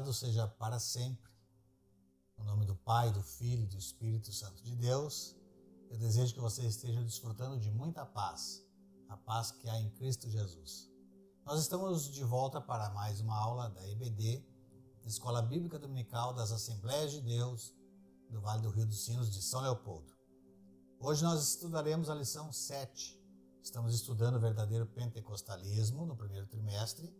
Louvado seja para sempre. No nome do Pai, do Filho e do Espírito Santo de Deus, eu desejo que você esteja desfrutando de muita paz, a paz que há em Cristo Jesus. Nós estamos de volta para mais uma aula da EBD, Escola Bíblica Dominical das Assembleias de Deus, do Vale do Rio dos Sinos de São Leopoldo. Hoje nós estudaremos a lição 7. Estamos estudando o verdadeiro pentecostalismo no primeiro trimestre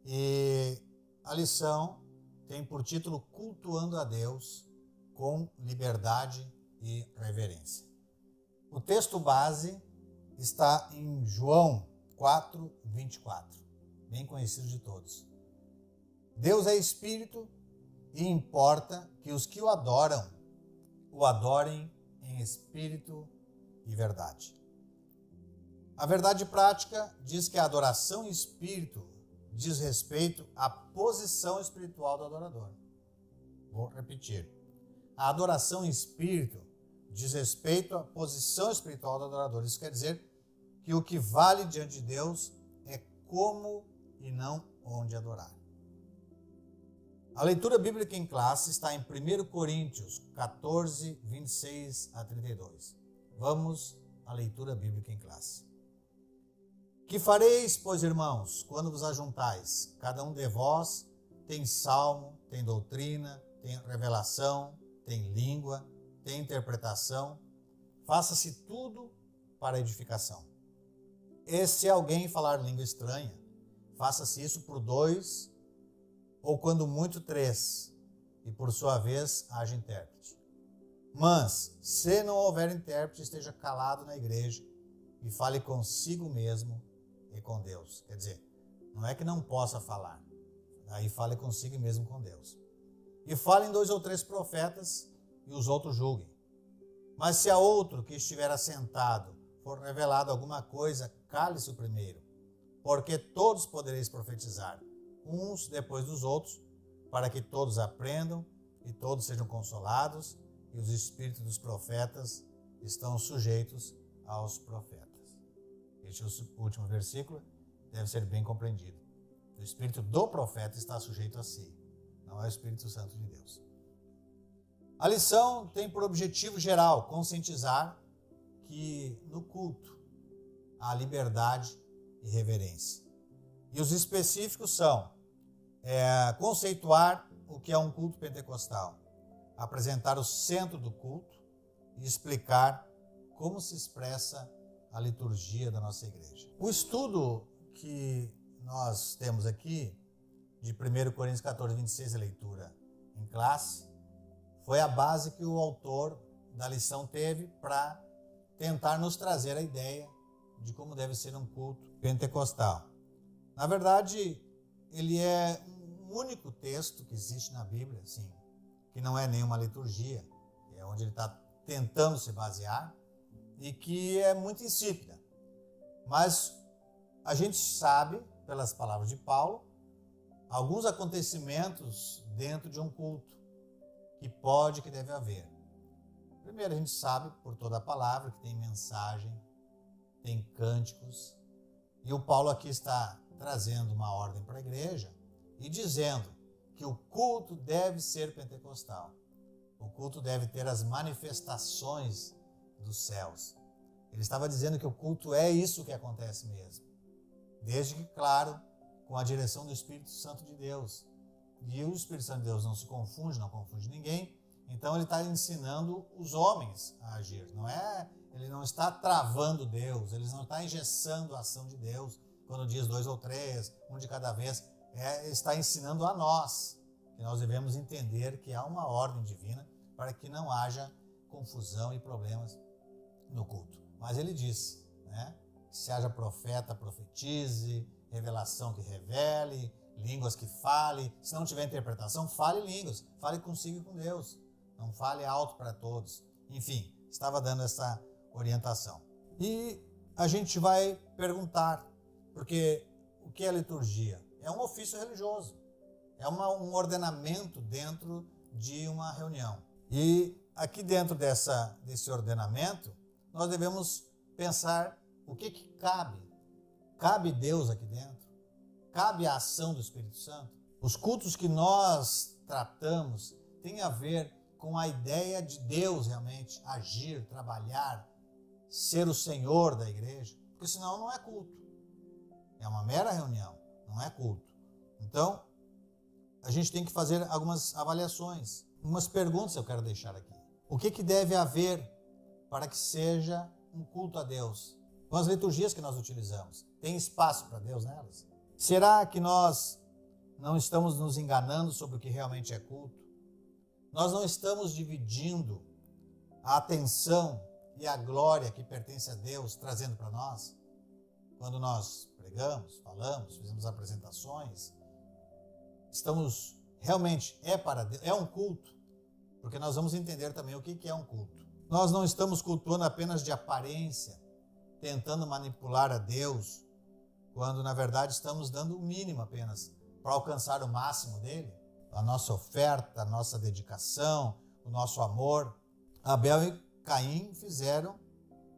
e a lição tem por título Cultuando a Deus com liberdade e reverência. O texto base está em João 4:24, bem conhecido de todos. Deus é Espírito e importa que os que o adoram, o adorem em espírito e verdade. A verdade prática diz que a adoração em espírito diz respeito à posição espiritual do adorador. Vou repetir. A adoração em espírito diz respeito à posição espiritual do adorador. Isso quer dizer que o que vale diante de Deus é como e não onde adorar. A leitura bíblica em classe está em 1 Coríntios 14, 26 a 32. Vamos à leitura bíblica em classe. Que fareis, pois, irmãos, quando vos ajuntais? Cada um de vós tem salmo, tem doutrina, tem revelação, tem língua, tem interpretação. Faça-se tudo para edificação. E se alguém falar língua estranha, faça-se isso por 2, ou quando muito 3, e por sua vez haja intérprete. Mas, se não houver intérprete, esteja calado na igreja e fale consigo mesmo e com Deus. Quer dizer, não é que não possa falar, aí fale consigo mesmo com Deus. E falem 2 ou 3 profetas e os outros julguem. Mas se a outro que estiver assentado for revelado alguma coisa, cale-se o primeiro, porque todos podereis profetizar, uns depois dos outros, para que todos aprendam e todos sejam consolados, e os espíritos dos profetas estão sujeitos aos profetas. Este último versículo deve ser bem compreendido. O espírito do profeta está sujeito a si, não é o Espírito Santo de Deus. A lição tem por objetivo geral conscientizar que no culto há liberdade e reverência. E os específicos são conceituar o que é um culto pentecostal, apresentar o centro do culto e explicar como se expressa a liturgia da nossa igreja. O estudo que nós temos aqui, de 1 Coríntios 14, 26, a leitura em classe, foi a base que o autor da lição teve para tentar nos trazer a ideia de como deve ser um culto pentecostal. Na verdade, ele é um único texto que existe na Bíblia, assim, que não é nenhuma liturgia, é onde ele está tentando se basear, e que é muito insípida. Mas a gente sabe, pelas palavras de Paulo, alguns acontecimentos dentro de um culto que deve haver. Primeiro, a gente sabe, por toda a palavra, que tem mensagem, tem cânticos, e o Paulo aqui está trazendo uma ordem para a igreja e dizendo que o culto deve ser pentecostal. O culto deve ter as manifestações dos céus. Ele estava dizendo que o culto é isso que acontece mesmo. Desde que, claro, com a direção do Espírito Santo de Deus. E o Espírito Santo de Deus não se confunde, não confunde ninguém. Então ele está ensinando os homens a agir. Ele não está travando Deus, ele não está engessando a ação de Deus. Quando diz 2 ou 3, um de cada vez, está ensinando a nós que nós devemos entender que há uma ordem divina para que não haja confusão e problemas no culto. Mas ele diz, que se haja profeta, profetize, revelação que revele, línguas que fale. Se não tiver interpretação, fale línguas, fale consigo e com Deus. Não fale alto para todos. Enfim, estava dando essa orientação. E a gente vai perguntar, porque o que é liturgia? É um ofício religioso, é um ordenamento dentro de uma reunião. E aqui dentro desse ordenamento, nós devemos pensar o que cabe. Cabe Deus aqui dentro? Cabe a ação do Espírito Santo? Os cultos que nós tratamos têm a ver com a ideia de Deus realmente agir, trabalhar, ser o Senhor da igreja, porque senão não é culto. É uma mera reunião, não é culto. Então, a gente tem que fazer algumas avaliações, algumas perguntas eu quero deixar aqui. O que deve haver para que seja um culto a Deus? Com as liturgias que nós utilizamos, tem espaço para Deus nelas? Será que nós não estamos nos enganando sobre o que realmente é culto? Nós não estamos dividindo a atenção e a glória que pertence a Deus, trazendo para nós? Quando nós pregamos, falamos, fizemos apresentações, estamos realmente, para Deus, é um culto, porque nós vamos entender também o que é um culto. Nós não estamos cultuando apenas de aparência, tentando manipular a Deus, quando na verdade estamos dando o mínimo apenas para alcançar o máximo dele, a nossa oferta, a nossa dedicação, o nosso amor. Abel e Caim fizeram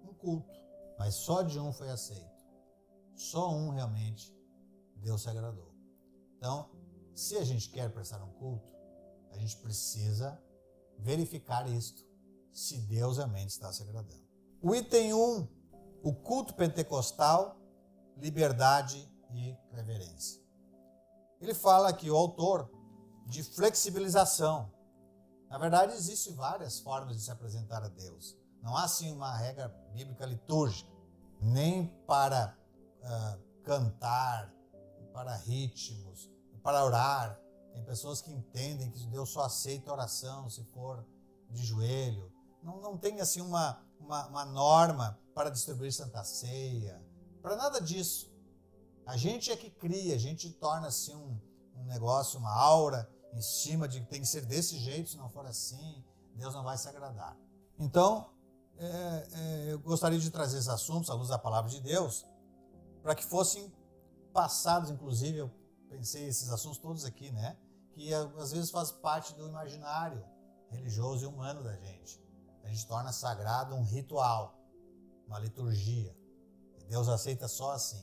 um culto, mas só de um foi aceito. Só um realmente Deus se agradou. Então, se a gente quer prestar um culto, a gente precisa verificar isto, se Deus realmente está se agradando. O item 1, o culto pentecostal, liberdade e reverência. Ele fala aqui, o autor, de flexibilização. Na verdade, existem várias formas de se apresentar a Deus. Não há, assim, uma regra bíblica litúrgica, nem para cantar, para ritmos, para orar. Tem pessoas que entendem que Deus só aceita oração se for de joelho. Não tem, assim, uma norma para distribuir Santa Ceia, para nada disso. A gente é que cria, a gente torna assim um negócio, uma aura em cima de que tem que ser desse jeito, se não for assim, Deus não vai se agradar. Então, eu gostaria de trazer esses assuntos à luz da palavra de Deus, para que fossem passados, inclusive, eu pensei esses assuntos todos aqui, né? Que às vezes faz parte do imaginário religioso e humano da gente. A gente torna sagrado um ritual, uma liturgia. Deus aceita só assim.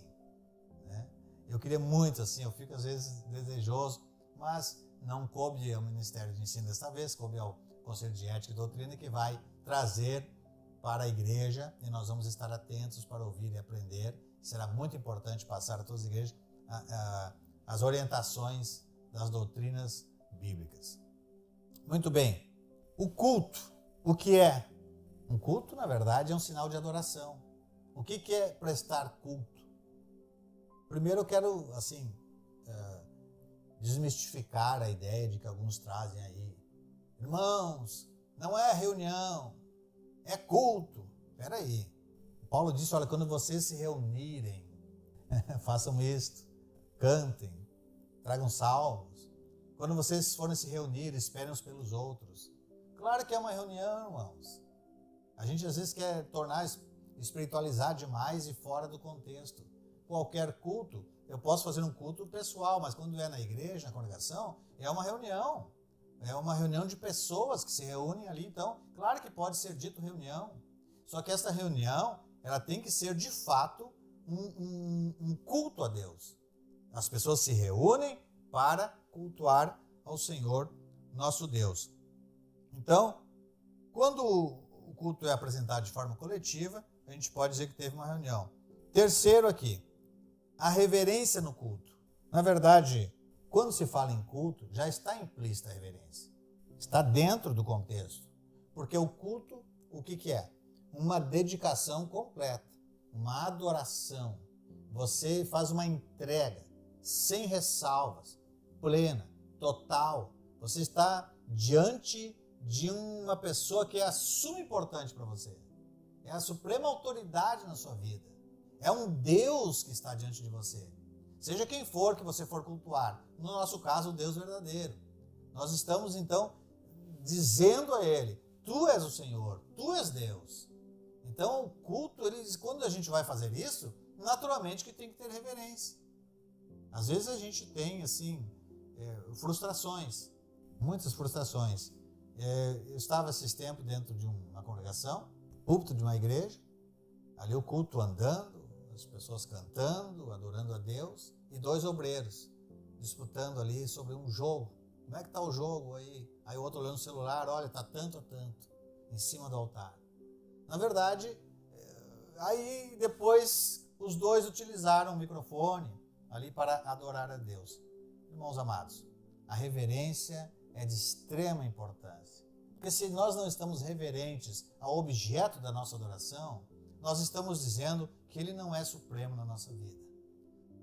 Eu queria muito assim, eu fico às vezes desejoso, mas não coube ao Ministério de Ensino desta vez, coube ao Conselho de Ética e Doutrina, que vai trazer para a igreja, e nós vamos estar atentos para ouvir e aprender. Será muito importante passar a todas as igrejas as orientações das doutrinas bíblicas. Muito bem, o culto, o que é? Um culto, na verdade, é um sinal de adoração. O que é prestar culto? Primeiro eu quero, assim, desmistificar a ideia de que alguns trazem aí. Irmãos, não é reunião, é culto. Espera aí. Paulo disse, olha, quando vocês se reunirem, façam isto, cantem, tragam salmos. Quando vocês forem se reunir, esperem uns pelos outros. Claro que é uma reunião, irmãos. A gente às vezes quer tornar espiritualizar demais e fora do contexto. Qualquer culto, eu posso fazer um culto pessoal, mas quando é na igreja, na congregação, é uma reunião. É uma reunião de pessoas que se reúnem ali. Então, claro que pode ser dito reunião. Só que essa reunião, ela tem que ser de fato um culto a Deus. As pessoas se reúnem para cultuar ao Senhor nosso Deus. Então, quando o culto é apresentado de forma coletiva, a gente pode dizer que teve uma reunião. Terceiro aqui, a reverência no culto. Na verdade, quando se fala em culto, já está implícita a reverência. Está dentro do contexto. Porque o culto, o que é? Uma dedicação completa, uma adoração. Você faz uma entrega sem ressalvas, plena, total. Você está diante de uma pessoa que é a suma importante para você. É a suprema autoridade na sua vida. É um Deus que está diante de você. Seja quem for que você for cultuar. No nosso caso, o Deus verdadeiro. Nós estamos, então, dizendo a Ele, Tu és o Senhor, Tu és Deus. Então, o culto, quando a gente vai fazer isso, naturalmente que tem que ter reverência. Às vezes a gente tem, assim, frustrações, muitas frustrações. Eu estava esses tempos dentro de uma congregação, púlpito de uma igreja, ali o culto andando, as pessoas cantando, adorando a Deus, e dois obreiros. disputando ali sobre um jogo. Como é que está o jogo aí? Aí o outro olhando no celular, olha, está tanto a tanto, em cima do altar. Na verdade, aí depois os dois utilizaram o microfone ali para adorar a Deus. Irmãos amados, a reverência é de extrema importância. Porque se nós não estamos reverentes ao objeto da nossa adoração, nós estamos dizendo que ele não é supremo na nossa vida.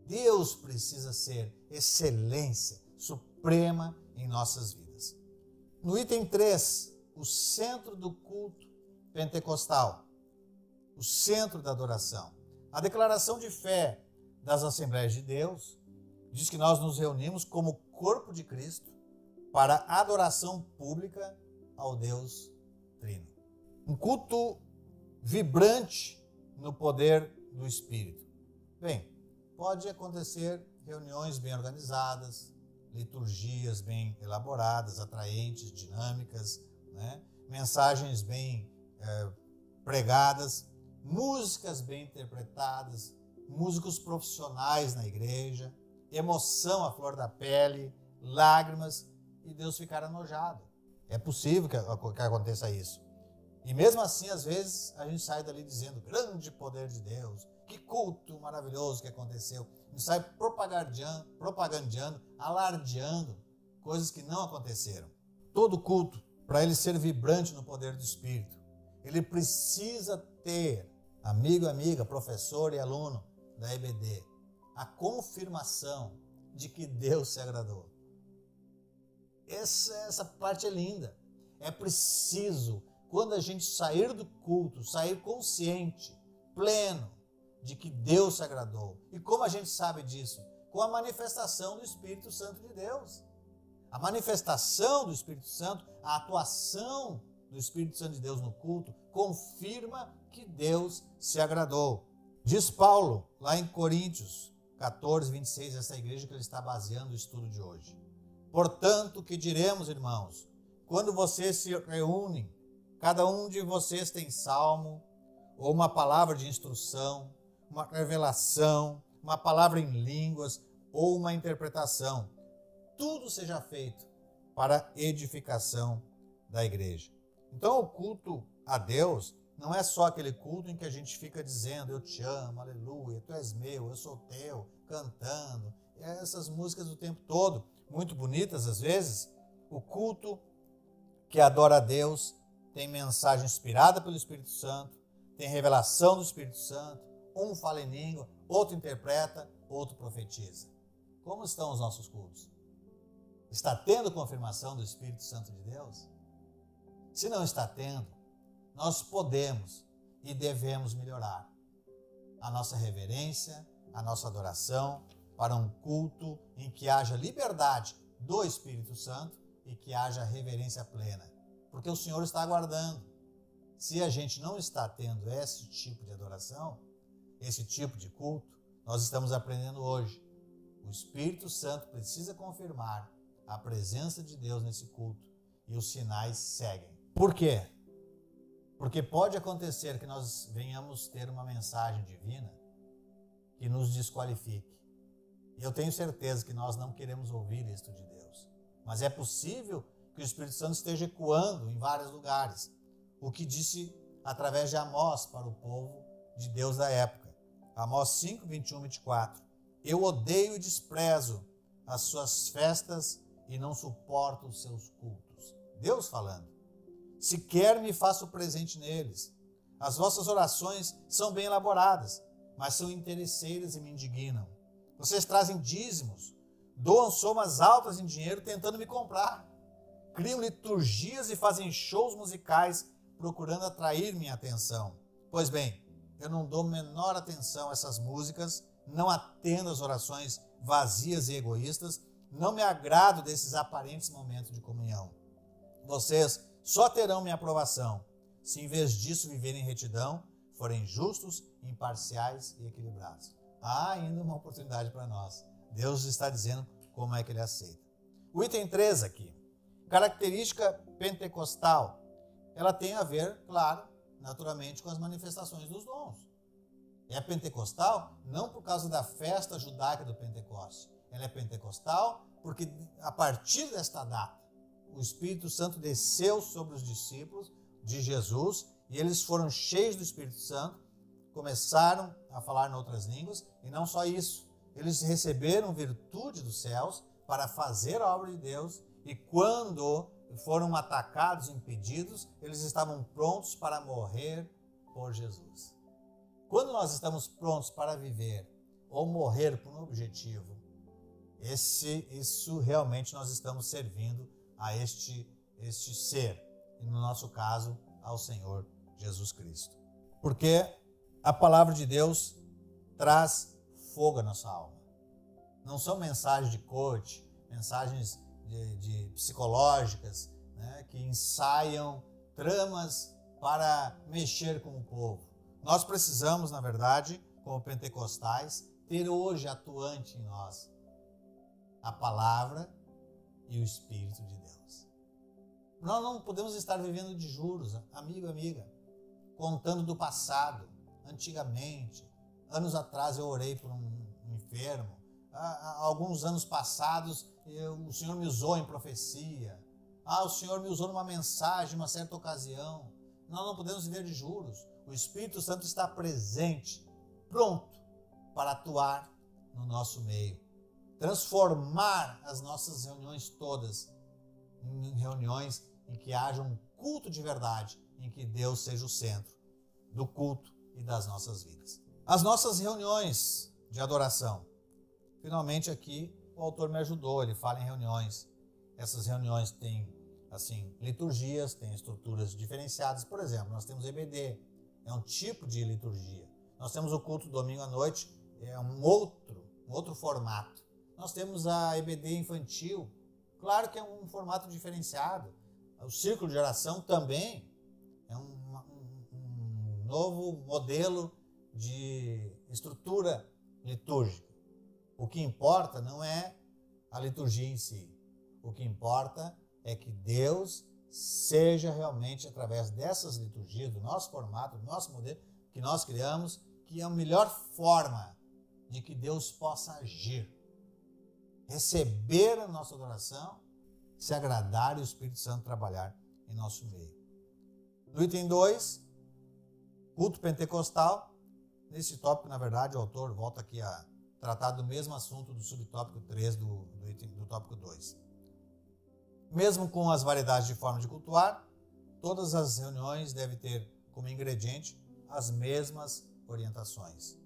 Deus precisa ser excelência suprema em nossas vidas. No item 3, o centro do culto pentecostal, o centro da adoração. A declaração de fé das Assembleias de Deus diz que nós nos reunimos como corpo de Cristo para adoração pública ao Deus Trino. Um culto vibrante no poder do Espírito. Bem, pode acontecer reuniões bem organizadas, liturgias bem elaboradas, atraentes, dinâmicas, né? Mensagens bem pregadas, músicas bem interpretadas, músicos profissionais na igreja, emoção à flor da pele, lágrimas e Deus ficar enojado. É possível que aconteça isso. E mesmo assim, às vezes, a gente sai dali dizendo, grande poder de Deus, que culto maravilhoso que aconteceu. A gente sai propagandando, alardeando coisas que não aconteceram. Todo culto, para ele ser vibrante no poder do Espírito, ele precisa ter, amigo e amiga, professor e aluno da EBD, a confirmação de que Deus se agradou. Essa parte é linda. É preciso, quando a gente sair do culto, sair consciente, pleno, de que Deus se agradou. E como a gente sabe disso? Com a manifestação do Espírito Santo de Deus. A manifestação do Espírito Santo, a atuação do Espírito Santo de Deus no culto, confirma que Deus se agradou. Diz Paulo, lá em Coríntios 14, 26, essa igreja que ele está baseando o estudo de hoje. Portanto, que diremos, irmãos, quando vocês se reúnem, cada um de vocês tem salmo, ou uma palavra de instrução, uma revelação, uma palavra em línguas, ou uma interpretação. Tudo seja feito para edificação da igreja. Então, o culto a Deus não é só aquele culto em que a gente fica dizendo, eu te amo, aleluia, tu és meu, eu sou teu, cantando, essas músicas o tempo todo, muito bonitas às vezes. O culto que adora a Deus tem mensagem inspirada pelo Espírito Santo, tem revelação do Espírito Santo, um fala em língua, outro interpreta, outro profetiza. Como estão os nossos cultos? Está tendo confirmação do Espírito Santo de Deus? Se não está tendo, nós podemos e devemos melhorar a nossa reverência, a nossa adoração para um culto em que haja liberdade do Espírito Santo e que haja reverência plena. Porque o Senhor está aguardando. Se a gente não está tendo esse tipo de adoração, esse tipo de culto, nós estamos aprendendo hoje. O Espírito Santo precisa confirmar a presença de Deus nesse culto e os sinais seguem. Por quê? Porque pode acontecer que nós venhamos ter uma mensagem divina que nos desqualifique. E eu tenho certeza que nós não queremos ouvir isto de Deus. Mas é possível que o Espírito Santo esteja ecoando em vários lugares. O que disse através de Amós para o povo de Deus da época. Amós 5, 21, 24. Eu odeio e desprezo as suas festas e não suporto os seus cultos. Deus falando. Sequer me faço presente neles. As vossas orações são bem elaboradas, mas são interesseiras e me indignam. Vocês trazem dízimos, doam somas altas em dinheiro tentando me comprar. Criam liturgias e fazem shows musicais procurando atrair minha atenção. Pois bem, eu não dou menor atenção a essas músicas, não atendo às orações vazias e egoístas, não me agrado desses aparentes momentos de comunhão. Vocês só terão minha aprovação se, em vez disso, viverem em retidão, forem justos, imparciais e equilibrados. Há ainda uma oportunidade para nós. Deus está dizendo como é que Ele aceita. O item 3 aqui, característica pentecostal, ela tem a ver, claro, naturalmente, com as manifestações dos dons. É pentecostal não por causa da festa judaica do Pentecostes, ela é pentecostal? Porque a partir desta data, o Espírito Santo desceu sobre os discípulos de Jesus e eles foram cheios do Espírito Santo, começaram a falar em outras línguas, e não só isso, eles receberam virtude dos céus para fazer a obra de Deus, e quando foram atacados, impedidos, eles estavam prontos para morrer por Jesus. Quando nós estamos prontos para viver ou morrer por um objetivo, isso realmente nós estamos servindo a este ser, e no nosso caso, ao Senhor Jesus Cristo. Porque a palavra de Deus traz fogo à nossa alma. Não são mensagens de coach, mensagens de psicológicas, né, que ensaiam tramas para mexer com o povo. Nós precisamos, na verdade, como pentecostais, ter hoje atuante em nós a palavra e o Espírito de Deus. Nós não podemos estar vivendo de juros, amigo, amiga, contando do passado. Antigamente, anos atrás eu orei por um enfermo, há alguns anos passados o Senhor me usou em profecia, o Senhor me usou numa mensagem, em uma certa ocasião. Nós não podemos viver de juros. O Espírito Santo está presente, pronto para atuar no nosso meio, transformar as nossas reuniões todas em reuniões em que haja um culto de verdade, em que Deus seja o centro do culto e das nossas vidas. As nossas reuniões de adoração. Finalmente aqui o autor me ajudou, ele fala em reuniões. Essas reuniões têm, liturgias, têm estruturas diferenciadas. Por exemplo, nós temos EBD, é um tipo de liturgia. Nós temos o culto domingo à noite, é um outro formato. Nós temos a EBD infantil, claro que é um formato diferenciado. O círculo de oração também é um novo modelo de estrutura litúrgica. O que importa não é a liturgia em si. O que importa é que Deus seja realmente, através dessas liturgias, do nosso formato, do nosso modelo, que nós criamos, que é a melhor forma de que Deus possa agir. Receber a nossa adoração, se agradar e o Espírito Santo trabalhar em nosso meio. No item 2, culto pentecostal. Nesse tópico, na verdade, o autor volta aqui a tratar do mesmo assunto do subtópico 3 do tópico 2. Mesmo com as variedades de forma de cultuar, todas as reuniões devem ter como ingrediente as mesmas orientações: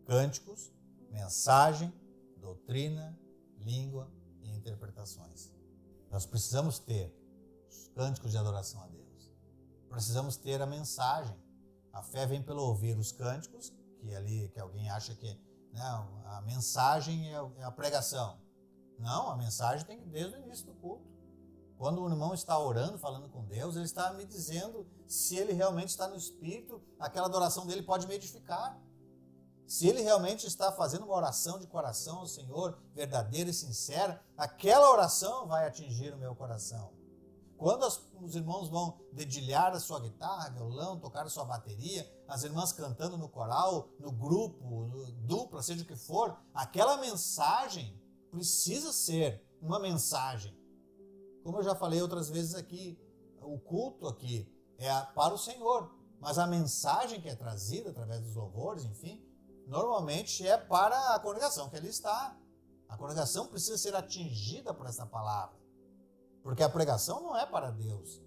cânticos, mensagem, doutrina, língua e interpretações. Nós precisamos ter os cânticos de adoração a Deus. Precisamos ter a mensagem. A fé vem pelo ouvir os cânticos, que alguém acha que a mensagem é a pregação. Não, a mensagem tem desde o início do culto. Quando o irmão está orando, falando com Deus, ele está me dizendo se ele realmente está no Espírito, aquela adoração dele pode me edificar. Se ele realmente está fazendo uma oração de coração ao Senhor, verdadeira e sincera, aquela oração vai atingir o meu coração. Quando os irmãos vão dedilhar a sua guitarra, violão, tocar a sua bateria, as irmãs cantando no coral, no grupo, no dupla, seja o que for, aquela mensagem precisa ser uma mensagem. Como eu já falei outras vezes aqui, o culto aqui é para o Senhor, mas a mensagem que é trazida através dos louvores, enfim, normalmente é para a congregação que ali está. A congregação precisa ser atingida por essa palavra, porque a pregação não é para Deus,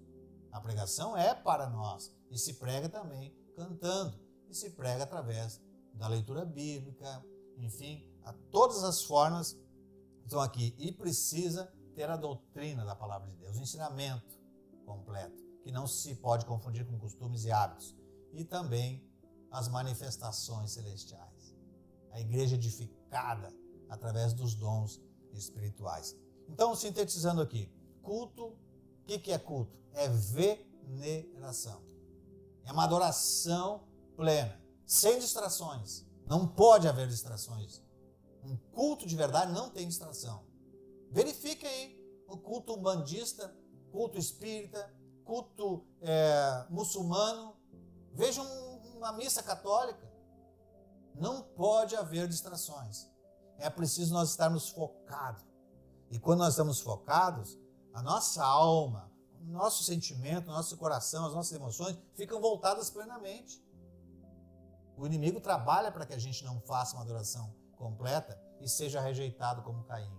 a pregação é para nós, e se prega também cantando, e se prega através da leitura bíblica, enfim, todas as formas estão aqui, e precisa ter a doutrina da palavra de Deus, o ensinamento completo, que não se pode confundir com costumes e hábitos, e também as manifestações celestiais, a igreja edificada através dos dons espirituais. Então, sintetizando aqui, culto, o que é culto? É veneração, é uma adoração plena, sem distrações, não pode haver distrações. Um culto de verdade não tem distração. Verifique aí o culto umbandista, culto espírita, culto muçulmano. Vejam uma missa católica. Não pode haver distrações. é preciso nós estarmos focados. E quando nós estamos focados, a nossa alma, o nosso sentimento, o nosso coração, as nossas emoções ficam voltadas plenamente. O inimigo trabalha para que a gente não faça uma adoração completa e seja rejeitado como Caim.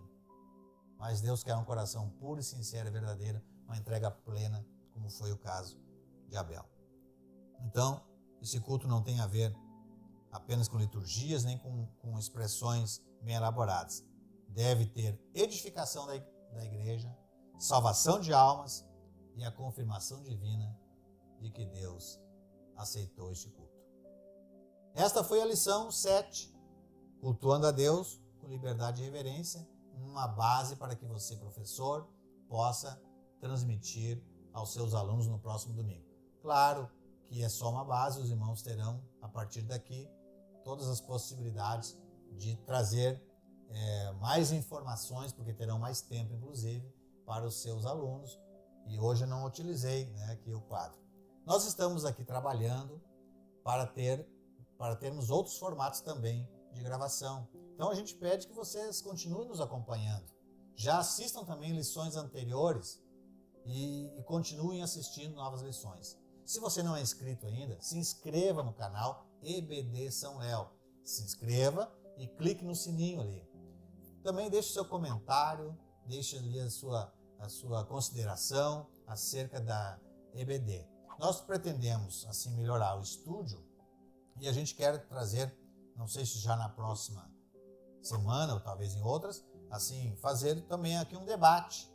Mas Deus quer um coração puro e sincero e verdadeiro, uma entrega plena, como foi o caso de Abel. Então, esse culto não tem a ver apenas com liturgias, nem com expressões bem elaboradas. Deve ter edificação da igreja, salvação de almas e a confirmação divina de que Deus aceitou este culto. Esta foi a lição 7, cultuando a Deus com liberdade e reverência, uma base para que você, professor, possa transmitir aos seus alunos no próximo domingo. Claro que é só uma base, os irmãos terão, a partir daqui, todas as possibilidades de trazer mais informações, porque terão mais tempo, inclusive, para os seus alunos. E hoje eu não utilizei aqui o quadro. Nós estamos aqui trabalhando para termos outros formatos também de gravação. Então a gente pede que vocês continuem nos acompanhando. Já assistam também lições anteriores e continuem assistindo novas lições. Se você não é inscrito ainda, se inscreva no canal EBD São Léo. Se inscreva e clique no sininho ali. Também deixe seu comentário, deixe ali a sua consideração acerca da EBD. Nós pretendemos assim melhorar o estúdio e a gente quer trazer, não sei se já na próxima semana ou talvez em outras, assim, fazer também aqui um debate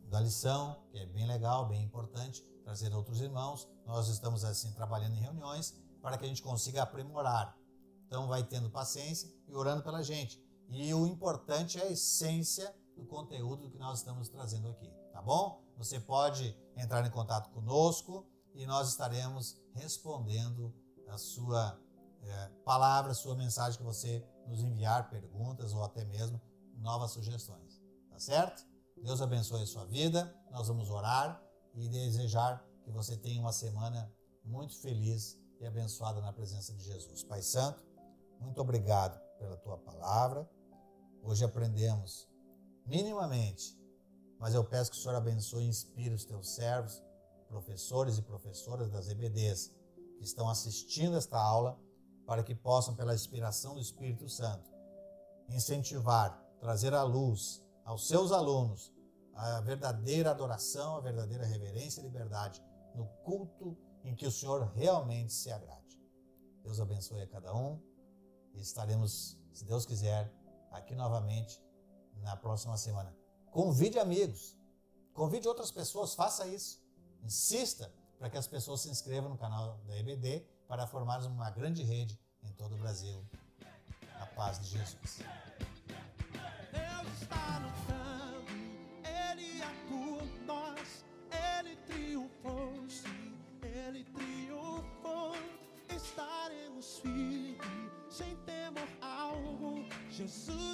da lição, que é bem legal, bem importante, trazer outros irmãos. Nós estamos assim trabalhando em reuniões para que a gente consiga aprimorar. Então vai tendo paciência e orando pela gente. E o importante é a essência do conteúdo que nós estamos trazendo aqui, tá bom? Você pode entrar em contato conosco e nós estaremos respondendo a sua palavra, a sua mensagem que você nos enviar, perguntas ou até mesmo novas sugestões, tá certo? Deus abençoe a sua vida, nós vamos orar e desejar que você tenha uma semana muito feliz e abençoada na presença de Jesus. Pai Santo, muito obrigado pela tua palavra. Hoje aprendemos minimamente, mas eu peço que o Senhor abençoe e inspire os teus servos, professores e professoras das EBDs que estão assistindo esta aula, para que possam, pela inspiração do Espírito Santo, incentivar, trazer à luz aos seus alunos a verdadeira adoração, a verdadeira reverência e liberdade no culto em que o Senhor realmente se agrade. Deus abençoe a cada um e estaremos, se Deus quiser, aqui novamente na próxima semana. Convide amigos, convide outras pessoas, faça isso. Insista para que as pessoas se inscrevam no canal da EBD para formarmos uma grande rede em todo o Brasil. A paz de Jesus. Deus está lutando, Ele atua em nós, Ele triunfou, sim, Ele triunfou. Estaremos firmes, sem temor algum, Jesus